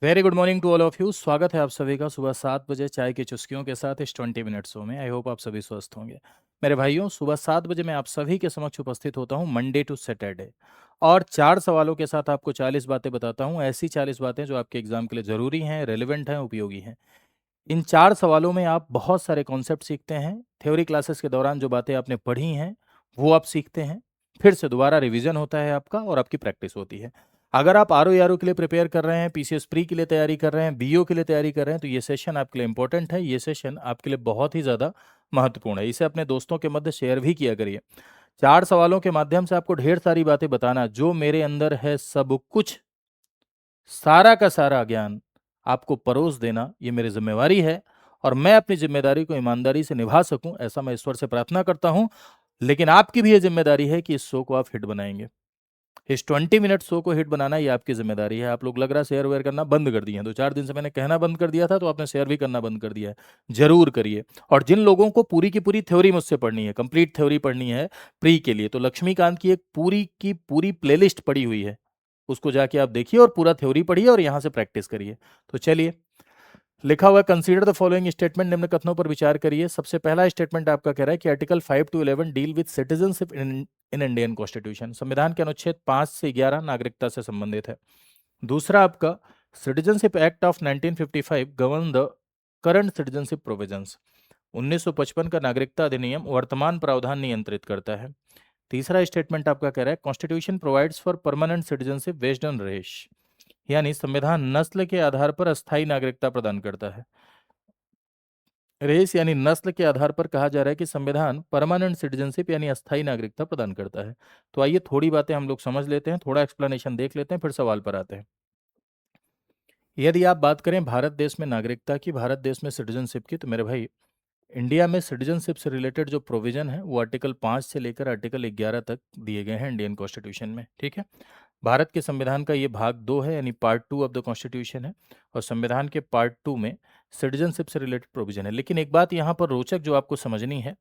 Very good morning to all of you. स्वागत है आप सभी का सुबह 7 बजे चाय की चुस्कियों के साथ इस 20 मिनट शो में। आई होप आप सभी स्वस्थ होंगे। मेरे भाइयों, सुबह 7 बजे मैं आप सभी के समक्ष उपस्थित होता हूं मंडे टू सैटरडे, और 4 सवालों के साथ आपको 40 बातें बताता हूं। ऐसी 40 बातें जो आपके एग्जाम के लिए ज़रूरी हैं, रेलिवेंट हैं, उपयोगी हैं। इन 4 सवालों में आप बहुत सारे कॉन्सेप्ट सीखते हैं। थ्योरी क्लासेस के दौरान जो बातें आपने पढ़ी हैं वो आप सीखते हैं, फिर से दोबारा रिवीजन होता है आपका और आपकी प्रैक्टिस होती है। अगर आप आर ओ यारो के लिए प्रिपेयर कर रहे हैं, पीसीएस प्री के लिए तैयारी कर रहे हैं, बीओ के लिए तैयारी कर रहे हैं, तो ये सेशन आपके लिए इंपॉर्टेंट है। ये सेशन आपके लिए बहुत ही ज़्यादा महत्वपूर्ण है। इसे अपने दोस्तों के मध्य शेयर भी किया करिए। 4 सवालों के माध्यम से आपको ढेर सारी बातें बताना, जो मेरे अंदर है सब कुछ, सारा का सारा ज्ञान आपको परोस देना, ये मेरी जिम्मेवारी है। और मैं अपनी जिम्मेदारी को ईमानदारी से निभा सकूं, ऐसा मैं ईश्वर से प्रार्थना करता हूं। लेकिन आपकी भी ये जिम्मेदारी है कि इस शो को आप हिट बनाएंगे। इस 20 मिनट शो को हिट बनाना ये आपकी जिम्मेदारी है। आप लोग लग रहा है शेयर वेयर करना बंद कर दिए हैं। 2-4 दिन से मैंने कहना बंद कर दिया था, तो आपने शेयर भी करना बंद कर दिया है। जरूर करिए। और जिन लोगों को पूरी की पूरी थ्योरी मुझसे पढ़नी है, कंप्लीट थ्योरी पढ़नी है प्री के लिए, तो लक्ष्मीकांत की एक पूरी की पूरी प्लेलिस्ट पड़ी हुई है। उसको जाके आप देखिए और पूरा थ्योरी पढ़िए और यहाँ से प्रैक्टिस करिए। तो चलिए, लिखा हुआ कंसीडर द फॉलोइंग स्टेटमेंट, निम्न कथनों पर विचार करिए। सबसे पहला स्टेटमेंट आपका कह रहा है कि article 5 to 11 deal with citizenship in Indian constitution. संविधान के अनुच्छेद 5 से 11 नागरिकता से संबंधित है। दूसरा आपका, citizenship act of 1955 govern the current citizenship provisions. 1955 का नागरिकता अधिनियम वर्तमान प्रावधान नियंत्रित करता है। तीसरा स्टेटमेंट आपका कह रहा है constitution provides for permanent citizenship based on race, यानी संविधान नस्ल के आधार पर अस्थायी नागरिकता प्रदान करता है। रेस यानी नस्ल के आधार पर कहा जा रहा है कि संविधान परमानेंट सिटीजनशिप यानी अस्थायी नागरिकता प्रदान करता है। तो आइए थोड़ी बातें हम लोग समझ लेते हैं, थोड़ा एक्सप्लेनेशन देख लेते हैं, फिर सवाल पर आते हैं। यदि आप बात करें भारत देश में नागरिकता की, भारत देश में सिटीजनशिप की, तो मेरे भाई, इंडिया में सिटीजनशिप से रिलेटेड जो प्रोविजन है वो आर्टिकल 5 से लेकर आर्टिकल 11 तक दिए गए हैं इंडियन कॉन्स्टिट्यूशन में। ठीक है। भारत के संविधान का ये भाग 2 है, यानी पार्ट 2 ऑफ द कॉन्स्टिट्यूशन है। और संविधान के पार्ट 2 में सिटीजनशिप से रिलेटेड प्रोविजन है। लेकिन एक बात यहाँ पर रोचक जो आपको समझनी है,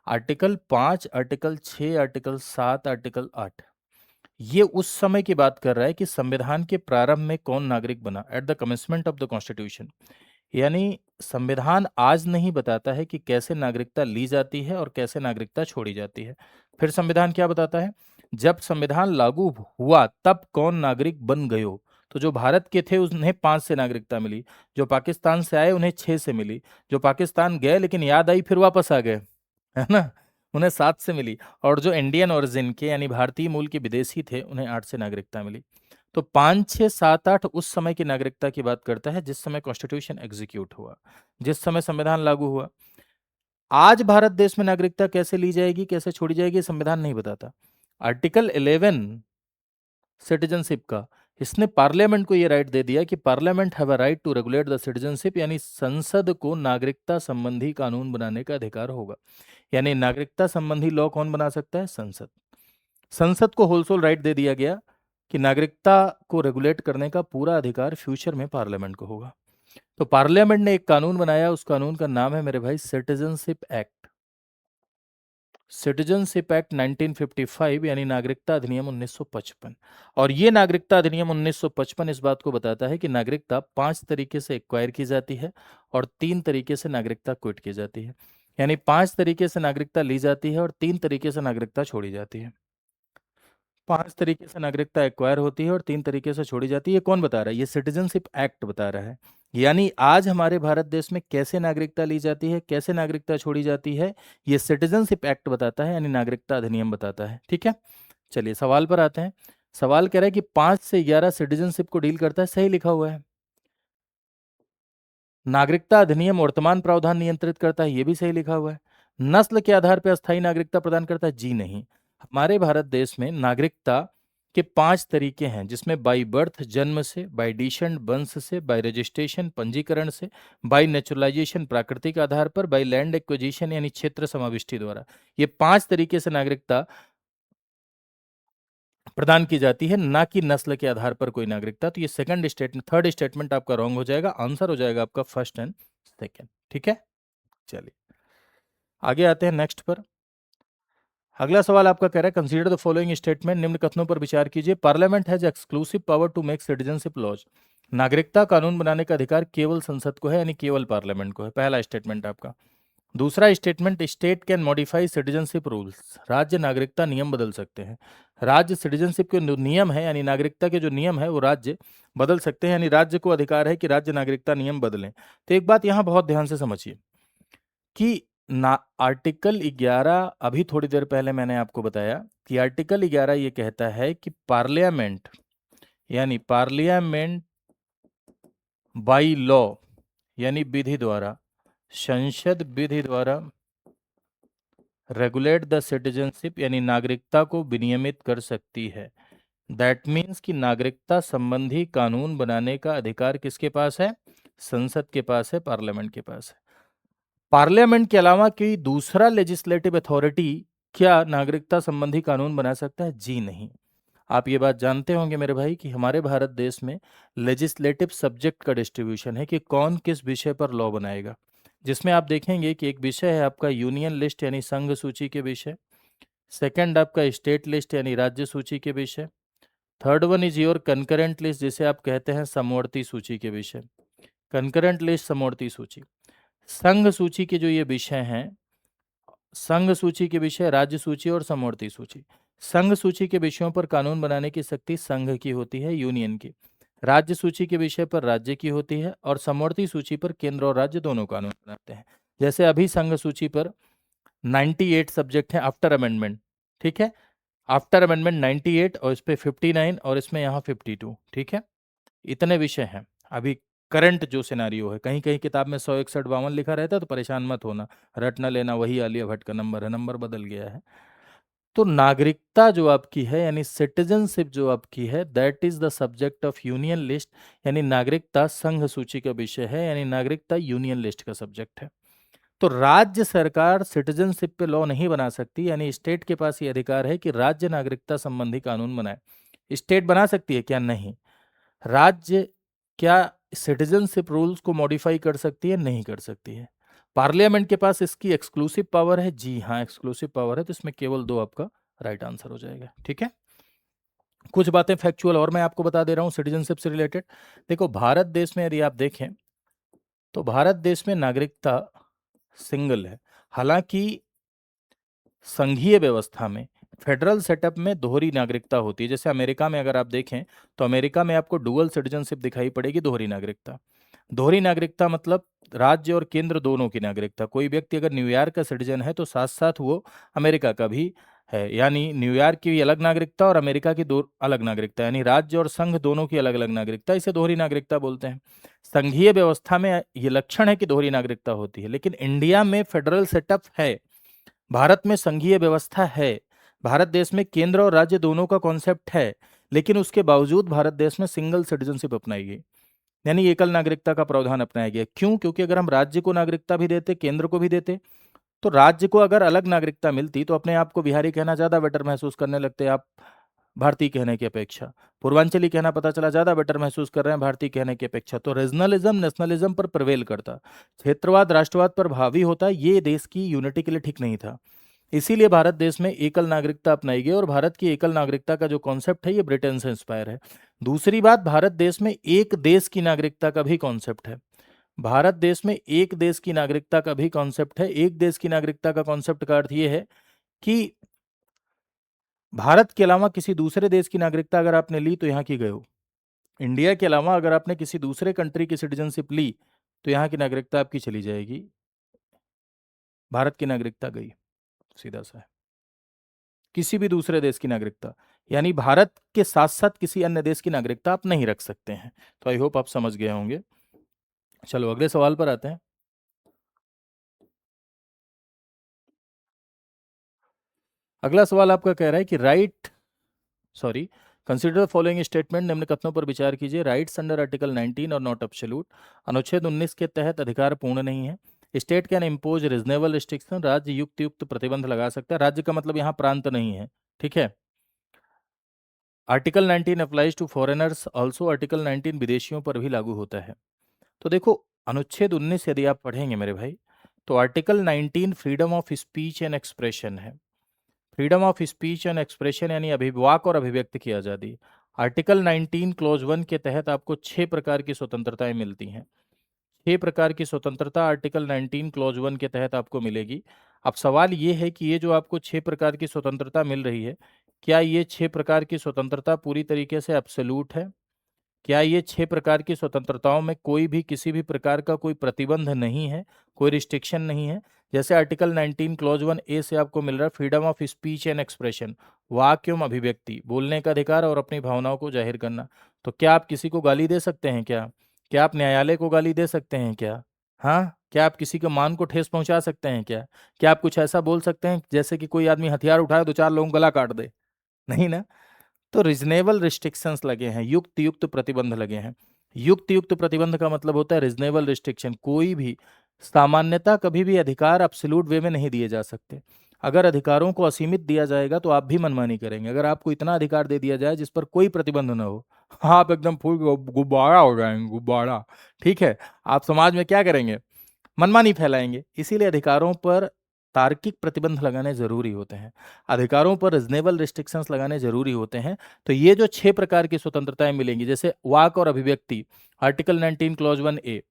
आर्टिकल 5, आर्टिकल 6, आर्टिकल 7, आर्टिकल 8, ये उस समय की बात कर रहा है कि संविधान के प्रारंभ में कौन नागरिक बना, at the commencement of the constitution. यानी संविधान आज नहीं बताता है कि कैसे नागरिकता ली जाती है और कैसे नागरिकता छोड़ी जाती है। फिर संविधान क्या बताता है, जब संविधान लागू हुआ तब कौन नागरिक बन गयो। तो जो भारत के थे उन्हें 5 से नागरिकता मिली, जो पाकिस्तान से आए उन्हें 6 से मिली, जो पाकिस्तान गए लेकिन याद आई फिर वापस आ गए, है ना, उन्हें 7 से मिली, और जो इंडियन ओरिजिन के यानी भारतीय मूल के विदेशी थे उन्हें 8 से नागरिकता मिली। तो 5, 6, 7, 8 उस समय की नागरिकता की बात करता है जिस समय कॉन्स्टिट्यूशन एग्जीक्यूट हुआ, जिस समय संविधान लागू हुआ। आज भारत देश में नागरिकता कैसे ली जाएगी, कैसे छोड़ी जाएगी, संविधान नहीं बताता। आर्टिकल 11 सिटीजनशिप का, इसने पार्लियामेंट को यह राइट दे दिया कि parliament have a right to regulate the citizenship, यानी संसद को नागरिकता संबंधी कानून बनाने का अधिकार होगा। यानी नागरिकता संबंधी लॉ कौन बना सकता है, संसद। संसद को होलसोल राइट दे दिया गया कि नागरिकता को रेगुलेट करने का पूरा अधिकार फ्यूचर में पार्लियामेंट को होगा। तो पार्लियामेंट ने एक कानून बनाया, उस कानून का नाम है मेरे भाई सिटीजनशिप एक्ट। सिटीजनशिप एक्ट 1955, यानी नागरिकता अधिनियम 1955। और ये नागरिकता अधिनियम 1955 इस बात को बताता है कि नागरिकता 5 तरीके से एक्वायर की जाती है और 3 तरीके से नागरिकता क्विट की जाती है। यानी 5 तरीके से नागरिकता ली जाती है और 3 तरीके से नागरिकता छोड़ी जाती है। 5 तरीके से नागरिकता एक्वायर होती है और 3 तरीके से छोड़ी जाती है। ये कौन बता रहा है, ये सिटीजनशिप एक्ट बता रहा है। यानी आज हमारे भारत देश में कैसे नागरिकता ली जाती है, कैसे नागरिकता छोड़ी जाती है, ये सिटीजनशिप एक्ट बताता है, यानी नागरिकता अधिनियम बताता है। ठीक है। चलिए सवाल पर आते हैं। सवाल कह रहा है कि 5 से 11 सिटीजनशिप को डील करता है, सही लिखा हुआ है। नागरिकता अधिनियम वर्तमान प्रावधान नियंत्रित करता है, ये भी सही लिखा हुआ है। नस्ल के आधार पर अस्थायी नागरिकता प्रदान करता है, जी नहीं। हमारे भारत देश में नागरिकता के 5 तरीके हैं, जिसमें बाई बर्थ जन्म से, बाई डिसेंट वंश से, बाई रजिस्ट्रेशन पंजीकरण से, बाई नेचुरलाइजेशन प्राकृतिक आधार पर, बाई लैंड एक्विजिशन यानी क्षेत्र समाविष्टि द्वारा। ये 5 तरीके से नागरिकता प्रदान की जाती है, ना कि नस्ल के आधार पर कोई नागरिकता। तो ये सेकंड स्टेटमेंट, थर्ड स्टेटमेंट आपका रॉन्ग हो जाएगा। आंसर हो जाएगा आपका फर्स्ट एंड सेकंड। ठीक है। चलिए आगे आते हैं नेक्स्ट पर। अगला सवाल आपका कह रहा है कंसीडर द फॉलोइंग स्टेटमेंट, निम्न कथनों पर विचार कीजिए। Parliament has exclusive power to make citizenship laws. नागरिकता कानून बनाने का अधिकार केवल संसद को है, यानी केवल पार्लियामेंट को है। पहला स्टेटमेंट आपका। दूसरा statement, state can modify citizenship rules, राज्य नागरिकता नियम बदल सकते हैं। राज्य सिटीजनशिप के जो नियम है, यानी नागरिकता के जो नियम है वो राज्य बदल सकते हैं, यानी राज्य को अधिकार है कि राज्य नागरिकता नियम बदलें। तो एक बात यहाँ बहुत ध्यान से समझिए कि ना आर्टिकल 11, अभी थोड़ी देर पहले मैंने आपको बताया कि आर्टिकल 11 ये कहता है कि पार्लियामेंट, यानी पार्लियामेंट बाई लॉ, यानी विधि द्वारा, संसद विधि द्वारा रेगुलेट द सिटीजनशिप, यानी नागरिकता को विनियमित कर सकती है। दैट मीन्स कि नागरिकता संबंधी कानून बनाने का अधिकार किसके पास है? संसद के पास है, पार्लियामेंट के पास है। पार्लियामेंट के अलावा कोई दूसरा लेजिस्लेटिव अथॉरिटी क्या नागरिकता संबंधी कानून बना सकता है? जी नहीं। आप ये बात जानते होंगे मेरे भाई कि हमारे भारत देश में लेजिस्लेटिव सब्जेक्ट का डिस्ट्रीब्यूशन है कि कौन किस विषय पर लॉ बनाएगा, जिसमें आप देखेंगे कि एक विषय है आपका यूनियन लिस्ट यानी संघ सूची के विषय, सेकंड आपका स्टेट लिस्ट यानी राज्य सूची के विषय, third one is your concurrent list जिसे आप कहते हैं समवर्ती सूची के विषय, कंकरेंट लिस्ट, समवर्ती सूची। संघ सूची के जो ये विषय हैं, संघ सूची के विषय, राज्य सूची और समवर्ती सूची। संघ सूची के विषयों पर कानून बनाने की शक्ति संघ की होती है, यूनियन की। राज्य सूची के विषय पर राज्य की होती है, और समवर्ती सूची पर केंद्र और राज्य दोनों कानून बनाते हैं। जैसे अभी संघ सूची पर 98 सब्जेक्ट हैं आफ्टर अमेंडमेंट, ठीक है, आफ्टर अमेंडमेंट 98 और इस पे 59 और इसमें यहाँ 52, ठीक है, इतने विषय हैं अभी। करंट जो सिनारियो है, कहीं कहीं किताब में 161-52 लिखा रहता है, तो परेशान मत होना, रट न लेना, वही आलिया भट्ट का नंबर है, नंबर बदल गया है। तो नागरिकता जो आपकी है, यानी सिटीजनशिप जो आपकी है, that is the subject of union list, यानी नागरिकता संघ सूची का विषय है, यानी नागरिकता यूनियन लिस्ट का सब्जेक्ट है। तो राज्य सरकार सिटीजनशिप पे लॉ नहीं बना सकती, यानी स्टेट के पास ये अधिकार है कि राज्य नागरिकता संबंधी कानून बनाए। स्टेट बना सकती है क्या? नहीं। राज्य क्या सिटीजनशिप रूल्स को मॉडिफाई कर सकती है? नहीं कर सकती है। पार्लियामेंट के पास इसकी एक्सक्लूसिव पावर है, जी हाँ एक्सक्लूसिव पावर है, तो इसमें केवल दो आपका राइट आंसर हो जाएगा, ठीक है। कुछ बातें फैक्चुअल और मैं आपको बता दे रहा हूं सिटीजनशिप से रिलेटेड। देखो, भारत देश में यदि आप देखें तो भारत देश में नागरिकता सिंगल है। हालांकि संघीय व्यवस्था में, फेडरल सेटअप में दोहरी नागरिकता होती है। जैसे अमेरिका में अगर आप देखें तो अमेरिका में आपको डुअल सिटीजनशिप दिखाई पड़ेगी, दोहरी नागरिकता। दोहरी नागरिकता मतलब राज्य और केंद्र दोनों की नागरिकता। कोई व्यक्ति अगर न्यूयॉर्क का सिटीजन है तो साथ साथ वो अमेरिका का भी है, यानी न्यूयॉर्क की अलग नागरिकता और अमेरिका की दो अलग नागरिकता, यानी राज्य और संघ दोनों की अलग अलग नागरिकता, इसे दोहरी नागरिकता बोलते हैं। संघीय व्यवस्था में ये लक्षण है कि दोहरी नागरिकता होती है, लेकिन इंडिया में फेडरल सेटअप है, भारत में संघीय व्यवस्था है, भारत देश में केंद्र और राज्य दोनों का कॉन्सेप्ट है, लेकिन उसके बावजूद भारत देश में सिंगल सिटीजनशिप अपनाई गई, यानी एकल नागरिकता का प्रावधान अपनाया गया। क्यों? क्योंकि अगर हम राज्य को नागरिकता भी देते, केंद्र को भी देते, तो राज्य को अगर अलग नागरिकता मिलती तो अपने आप को बिहारी कहना ज्यादा बेटर महसूस करने लगते आप, भारतीय कहने की अपेक्षा। पूर्वांचली कहना पता चला ज्यादा बेटर महसूस कर रहे हैं भारतीय कहने की अपेक्षा। तो रीजनलिज्म नेशनलिज्म पर प्रिवेल करता, क्षेत्रवाद राष्ट्रवाद पर हावी होता, ये देश की यूनिटी के लिए ठीक नहीं था। इसीलिए भारत देश में एकल नागरिकता अपनाई गई, और भारत की एकल नागरिकता का जो कॉन्सेप्ट है ये ब्रिटेन से इंस्पायर है। दूसरी बात, भारत देश में एक देश की नागरिकता का भी कॉन्सेप्ट है। भारत देश में एक देश की नागरिकता का भी कॉन्सेप्ट है। एक देश की नागरिकता का कॉन्सेप्ट का अर्थ ये है कि भारत के अलावा किसी दूसरे देश की नागरिकता अगर आपने ली तो यहाँ की गए हो। इंडिया के अलावा अगर आपने किसी दूसरे कंट्री की सिटीजनशिप ली तो यहाँ की नागरिकता आपकी चली जाएगी, भारत की नागरिकता गई, सीधा सा है। किसी भी दूसरे देश की नागरिकता, यानी भारत के साथ साथ किसी अन्य देश की नागरिकता आप नहीं रख सकते हैं। तो आई होप आप समझ गए होंगे। चलो अगले सवाल पर आते हैं। अगला सवाल आपका कह रहा है कि कंसिडर फॉलोइंग स्टेटमेंट, निम्न कथनों पर विचार कीजिए। राइट्स अंडर आर्टिकल 19 और नॉट एब्सोल्यूट, अनुच्छेद 19 के तहत अधिकार पूर्ण नहीं है। State can impose reasonable restriction, राज्य युक्त युक्त प्रतिबंध लगा सकता है। राज्य का मतलब यहाँ प्रांत नहीं है, ठीक है। Article 19 applies to foreigners also, article 19 विदेशियों पर भी लागू होता है। तो देखो, अनुच्छेद 19 यदि आप पढ़ेंगे मेरे भाई, तो article 19 freedom of speech and expression है। Freedom of speech and expression यानी अभिवाक और अभिव्यक्ति की आज़ादी। आर्टिकल 19 क्लॉज 1 के तहत आपको 6 प्रकार की स्वतंत्रताएं मिलती हैं। 6 प्रकार की स्वतंत्रता आर्टिकल 19 क्लॉज 1 के तहत आपको मिलेगी। अब सवाल ये है कि ये जो आपको 6 प्रकार की स्वतंत्रता मिल रही है, क्या ये 6 प्रकार की स्वतंत्रता पूरी तरीके से एब्सोल्यूट है? क्या ये 6 प्रकार की स्वतंत्रताओं में कोई भी किसी भी प्रकार का कोई प्रतिबंध नहीं है, कोई रिस्ट्रिक्शन नहीं है? जैसे आर्टिकल 19 क्लॉज 1 ए से आपको मिल रहा है freedom of speech and expression, वाक एवं अभिव्यक्ति, बोलने का अधिकार और अपनी भावनाओं को जाहिर करना। तो क्या आप किसी को गाली दे सकते हैं क्या? क्या आप न्यायालय को गाली दे सकते हैं क्या? हाँ, क्या आप किसी के मान को ठेस पहुंचा सकते हैं क्या? क्या आप कुछ ऐसा बोल सकते हैं जैसे कि कोई आदमी हथियार उठाए 2 4 लोगों का गला काट दे? नहीं ना। तो रिजनेबल रिस्ट्रिक्शंस लगे हैं, युक्त युक्त प्रतिबंध लगे हैं। युक्त युक्त प्रतिबंध का मतलब होता है रिजनेबल रिस्ट्रिक्शन। कोई भी सामान्यता कभी भी अधिकार एब्सोल्यूट वे में नहीं दिए जा सकते। अगर अधिकारों को असीमित दिया जाएगा तो आप भी मनमानी करेंगे। अगर आपको इतना अधिकार दे दिया जाए जिस पर कोई प्रतिबंध न हो, आप एकदम फूल गुब्बारा हो जाएंगे, गुब्बारा। ठीक है, आप समाज में क्या करेंगे? मनमानी फैलाएंगे। इसीलिए अधिकारों पर तार्किक प्रतिबंध लगाने जरूरी होते हैं, अधिकारों पर रिजनेबल रिस्ट्रिक्शंस लगाने जरूरी होते हैं। तो ये जो 6 प्रकार की स्वतंत्रताएं मिलेंगी, जैसे वाक और अभिव्यक्ति, article 19 clause 1 A,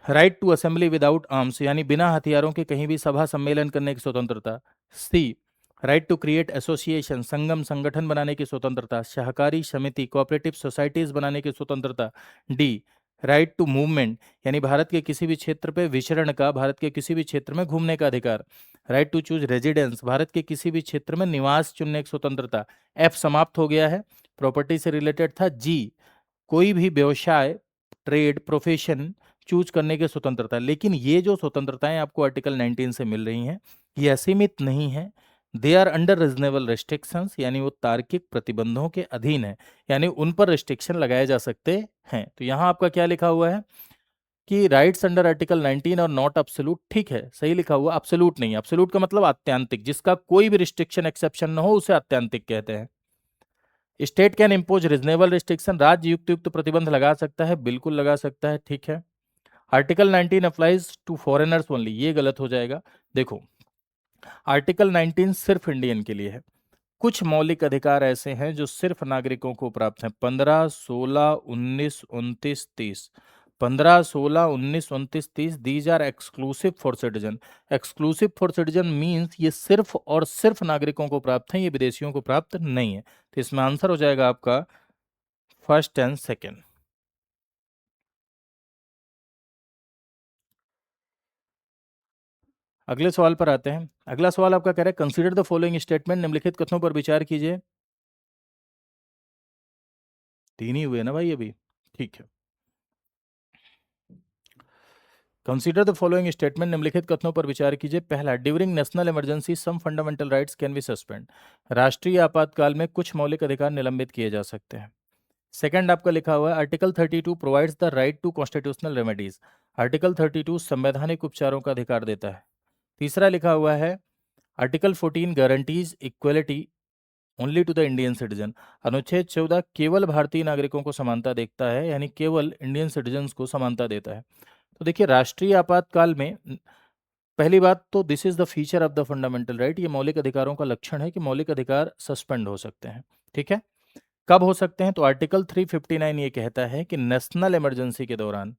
right to assembly without arms, यानी बिना हथियारों के कहीं भी सभा सम्मेलन करने की स्वतंत्रता। सी, राइट टू क्रिएट एसोसिएशन, संगम संगठन बनाने की स्वतंत्रता, सहकारी समिति कोऑपरेटिव सोसाइटीज बनाने की स्वतंत्रता। डी, राइट टू मूवमेंट, यानी भारत के किसी भी क्षेत्र पे विचरण का, भारत के किसी भी क्षेत्र में घूमने का अधिकार। राइट टू चूज रेजिडेंस, भारत के किसी भी क्षेत्र में निवास चुनने की स्वतंत्रता। एफ समाप्त हो गया है, प्रॉपर्टी से रिलेटेड था। जी, कोई भी व्यवसाय, ट्रेड, प्रोफेशन चूज करने की स्वतंत्रता। लेकिन ये जो स्वतंत्रताएं आपको आर्टिकल 19 से मिल रही हैं, ये असीमित नहीं है। They are under reasonable restrictions, यानी वो तार्किक प्रतिबंधों के अधीन है, यानी उन पर रिस्ट्रिक्शन लगाए जा सकते हैं। तो यहाँ आपका क्या लिखा हुआ है कि राइट्स अंडर आर्टिकल 19 और नॉट अब्सोल्यूट, ठीक है, सही लिखा हुआ। अब्सोल्यूट नहीं, अब्सोल्यूट का मतलब आत्यांतिक, जिसका कोई भी रिस्ट्रिक्शन एक्सेप्शन न हो उसे आत्यांतिक कहते हैं। State can impose reasonable restriction, राज्य युक्त युक्त प्रतिबंध लगा सकता है, बिल्कुल लगा सकता है, ठीक है। Article 19 applies to foreigners only, ये गलत हो जाएगा। देखो, आर्टिकल 19 सिर्फ इंडियन के लिए है। कुछ मौलिक अधिकार ऐसे हैं जो सिर्फ नागरिकों को प्राप्त हैं। 15, 16, 19, 29, 30, 15, 16, 19, 29, 30, these are exclusive for citizen. Exclusive for citizen means ये सिर्फ और सिर्फ नागरिकों को प्राप्त हैं, ये विदेशियों को प्राप्त नहीं है। तो इसमें आंसर हो जाएगा आपका फर्स्ट एंड सेकेंड। अगले सवाल पर आते हैं। अगला सवाल आपका कह रहा है कंसीडर द फॉलोइंग स्टेटमेंट, निम्नलिखित कथनों पर विचार कीजिए। 3 ही हुए ना भाई अभी, ठीक है। कंसीडर द फॉलोइंग स्टेटमेंट, निम्नलिखित कथनों पर विचार कीजिए। पहला, during national emergency some fundamental rights can be suspend, राष्ट्रीय आपातकाल में कुछ मौलिक अधिकार निलंबित किए जा सकते हैं। सेकंड आपका लिखा हुआ है article 32 provides the right to constitutional remedies, article 32 संवैधानिक उपचारों का अधिकार देता है। तीसरा लिखा हुआ है article 14 guarantees equality only to the Indian citizen, अनुच्छेद 14 केवल भारतीय नागरिकों को समानता देखता है, यानी केवल इंडियन सिटीजन्स को समानता देता है। तो देखिए, राष्ट्रीय आपातकाल में पहली बात तो this is the feature of the fundamental right, ये मौलिक अधिकारों का लक्षण है कि मौलिक अधिकार सस्पेंड हो सकते हैं। ठीक है, कब हो सकते हैं? तो आर्टिकल 359 ये कहता है कि नेशनल इमरजेंसी के दौरान,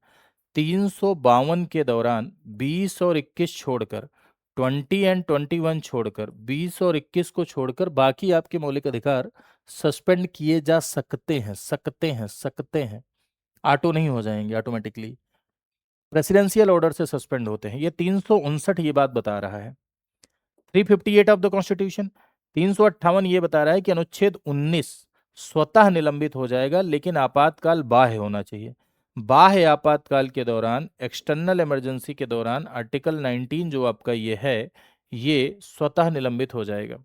352 के दौरान 20 और 21 छोड़कर, 20 एंड 21 छोड़कर, 20 और 21 को छोड़कर बाकी आपके मौलिक अधिकार सस्पेंड किए जा सकते हैं, सकते हैं, सकते हैं। ऑटो नहीं हो जाएंगे ऑटोमेटिकली, प्रेसिडेंशियल ऑर्डर से सस्पेंड होते हैं। ये 359 ये बात बता रहा है। 358 ऑफ द कॉन्स्टिट्यूशन, 358 ये बता रहा है कि अनुच्छेद 19 स्वतः निलंबित हो जाएगा, लेकिन आपातकाल बाह्य होना चाहिए। बाह्य आपातकाल के दौरान, एक्सटर्नल इमरजेंसी के दौरान आर्टिकल 19 जो आपका ये है, ये स्वतः निलंबित हो जाएगा।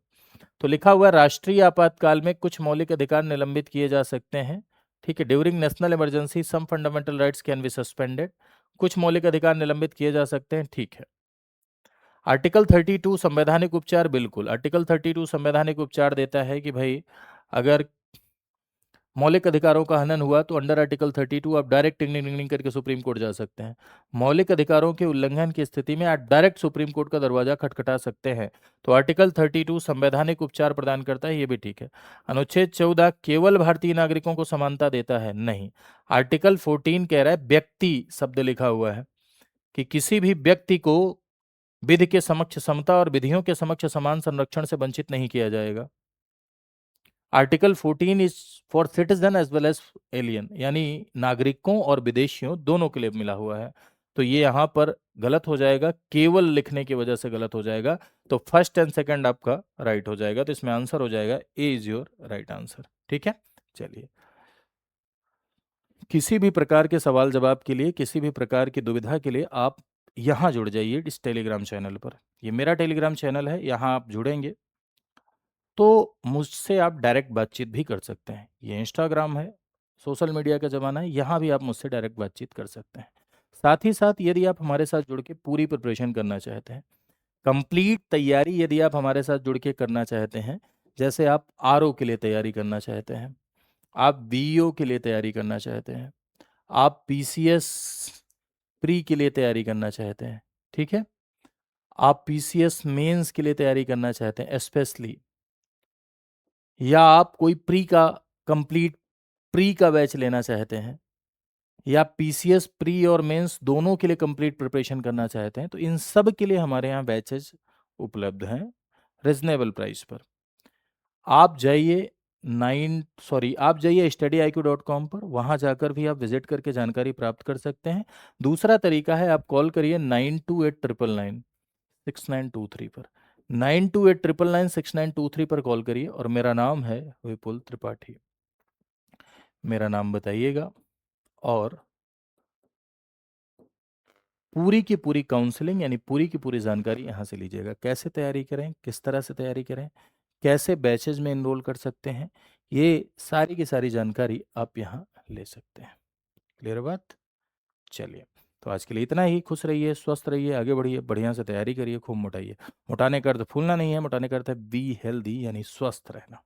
तो लिखा हुआ है राष्ट्रीय आपातकाल में कुछ मौलिक अधिकार निलंबित किए जा सकते हैं। ठीक है, during national emergency some fundamental rights can be suspended, कुछ मौलिक अधिकार निलंबित किए जा सकते हैं। ठीक है। आर्टिकल 32 संवैधानिक उपचार, बिल्कुल आर्टिकल 32 संवैधानिक उपचार देता है कि भाई अगर मौलिक अधिकारों का हनन हुआ तो अंडर आर्टिकल 32 आप डायरेक्ट टिंग टिंग टिंग करके सुप्रीम कोर्ट जा सकते हैं। मौलिक अधिकारों के उल्लंघन की स्थिति में आप डायरेक्ट सुप्रीम कोर्ट का दरवाजा खटखटा सकते हैं। तो आर्टिकल 32 संवैधानिक उपचार प्रदान करता है, ये भी ठीक है। अनुच्छेद 14 केवल भारतीय नागरिकों को समानता देता है, नहीं। आर्टिकल 14 कह रहा है, व्यक्ति शब्द लिखा हुआ है कि किसी भी व्यक्ति को विधि के समक्ष समता और विधियों के समक्ष समान संरक्षण से वंचित नहीं किया जाएगा। Article 14 is for citizen as well as alien, यानी नागरिकों और विदेशियों दोनों के लिए मिला हुआ है। तो ये यहां पर गलत हो जाएगा, केवल लिखने की वजह से गलत हो जाएगा। तो फर्स्ट एंड सेकंड आपका राइट हो जाएगा। तो इसमें आंसर हो जाएगा ए इज योर राइट आंसर। ठीक है, चलिए। किसी भी प्रकार के सवाल जवाब के लिए, किसी भी प्रकार की दुविधा के लिए आप यहाँ जुड़ जाइए इस टेलीग्राम चैनल पर। ये मेरा टेलीग्राम चैनल है, यहाँ आप जुड़ेंगे तो मुझसे आप डायरेक्ट बातचीत भी कर सकते हैं। ये इंस्टाग्राम है, सोशल मीडिया का ज़माना है, यहाँ भी आप मुझसे डायरेक्ट बातचीत कर सकते हैं। साथ ही साथ यदि आप हमारे साथ जुड़ के पूरी प्रिपरेशन करना चाहते हैं, कंप्लीट तैयारी यदि आप हमारे साथ जुड़ के करना चाहते हैं, जैसे आप आरओ के लिए तैयारी करना चाहते हैं, आप बीईओ के लिए तैयारी करना चाहते हैं, आप पीसीएस प्री के लिए तैयारी करना चाहते हैं, ठीक है, आप पीसीएस मेंस के लिए तैयारी करना चाहते हैं स्पेशली, या आप कोई प्री का कंप्लीट प्री का बैच लेना चाहते हैं, या पीसीएस प्री और मेंस दोनों के लिए कंप्लीट प्रिपरेशन करना चाहते हैं, तो इन सब के लिए हमारे यहाँ बैचेज उपलब्ध हैं रिजनेबल प्राइस पर। आप जाइए आप जाइए study.iq.com पर, वहाँ जाकर भी आप विजिट करके जानकारी प्राप्त कर सकते हैं। दूसरा तरीका है, आप कॉल करिए 9289996923 पर। 9289996923 पर कॉल करिए और मेरा नाम है विपुल त्रिपाठी। मेरा नाम बताइएगा और पूरी की पूरी काउंसलिंग यानी पूरी की पूरी जानकारी यहाँ से लीजिएगा। कैसे तैयारी करें, किस तरह से तैयारी करें, कैसे बैचेज में इनरोल कर सकते हैं, ये सारी की सारी जानकारी आप यहाँ ले सकते हैं। क्लियर बात? चलिए, तो आज के लिए इतना ही। खुश रहिए, स्वस्थ रहिए, आगे बढ़िए, बढ़िया से तैयारी करिए, खूब मोटाइए। मोटाने का अर्थ फूलना नहीं है, मोटाने का अर्थ है बी हेल्दी यानी स्वस्थ रहना।